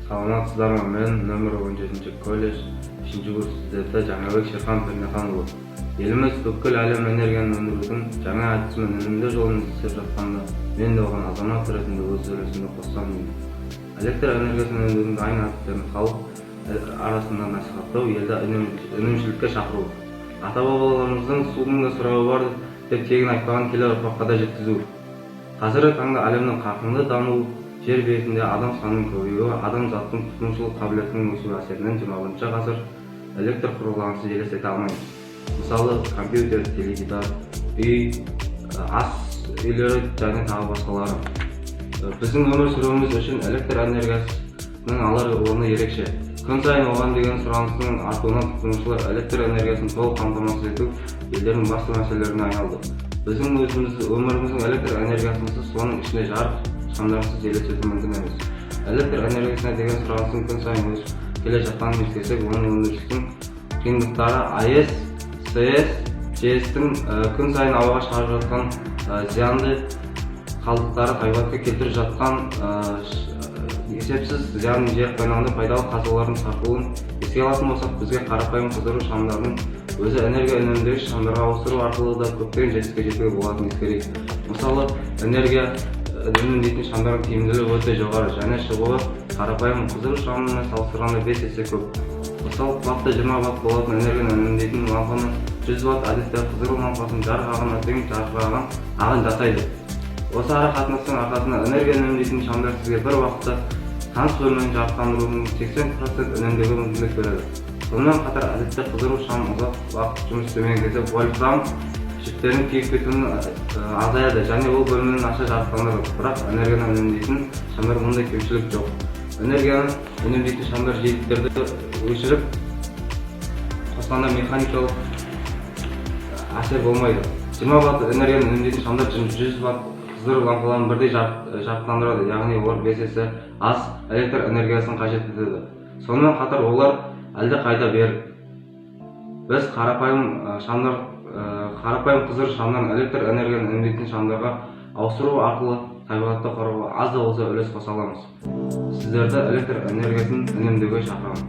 Саламатсыздарбы, мен нөмір 17 колледж 3-курс студенті Жаңабек Шерхан Пернеханұлы. Еліміз бүткіл әлем энергияны өндірудің жаңа әдісімен өнімді жолын іздеп жатқанда, мен де оған азамат ретінде өз үлесімді қоссам деймін. Электр энергиясын өндірудің дайын әдістерін халық арасында насихаттау, елді үнемшілікке шақыру. Ата-бабаларымыздың судың да сұрауы бар деп тегін айтпаған, келер ұрпаққа да жеткізу. Қазіргі таңда әлемнің қарқынды дамуы, жер бетінде адам санының көбеюі, адамзаттың тұтынушылық қабілетінің өсуі әсерінен 20-шы ғасыр электр құрылғысыз елестете алмаймыз. Мысалы, компьютер, теледидар, үй, ас үйлері және тағы басқалары. Біздің өмір сүруіміз үшін электр энергиясының алар орны ерекше. Күн сайын оған деген сұраныстың артуынан тұтынушылар электр энергиясын толық қамтамасыз ету елдердің басты мәселелеріне айналды. Біздің өміріміздің электр энергиясынсыз, соның ішінде жарық, шамдарсыз елестету мүмкін емес. Электр энергиясына деген сұраныстың күн сайын өсіп келе жатқанын ескерсек, оның өндірістің қиындықтары АЭС, СЭС, ЖЭС-тің күн сайын ауаға шығарып жатқан зиянды қалдықтары табиғатқа келтіріп жатқан есепсіз зиянын жер қойнауында пайдалы қазбалардың сатылуын еске алатын болсақ, бізге қарапайым қыздыру шамдардың өзі энергия үнемдегіш шамдарға ауыстыру арқылы да көптеген жетістікке жетуге болатынын ескерейік. Мысалы, энергия үнемдейтін шамдардың тиімділігі өте жоғары және шығуы қарапайым қыздыру шамымен салыстырғанда 5 есе көп. Мысалы, қуаты 20 ватт болатын энергияны үнемдейтін лампаны 100 ватт әдетте қыздыру лампасын жарық ағынына тең жарқыраған ағын жасайды. Осы ара қатынастың арқасында энергия үнемдейтін шамдар сізге бір уақытта таныс бөлмені жарықтандырудың 80% үнемдеуге мүмкіндік береді. Сонымен қатар әдетте қыздыру шам ұзақ уақыт жұмыс істемеген кезде вольфрам жіптерінің күйіп кетуі азаяды және ол бөлмені наша жарықтандырады. Бірақ энергияны үнемдейтін шамдар мұндай кемшілік жоқ. Энергияны үнемдейтін шамдар жиіліктерді өшіріп қосқанда механикалық әсер болмайды. 20 ватт энергияны үнемдейтін шамдар 100 ватт қыздыру лампаларын бірдей жарықтандырады, яғни олар 5 есе аз электр энергиясын қажет етеді. Сонымен қатар олар әлде қайда берік. Біз қарапайым қыздыру шамнан электр энергияны үнемдейтін шамдарға ауыстыру арқылы табиғатты қорғауға аз да болса үлес қоса аламыз. Сіздерді электр энергиясын үнемдеуге шақырамын.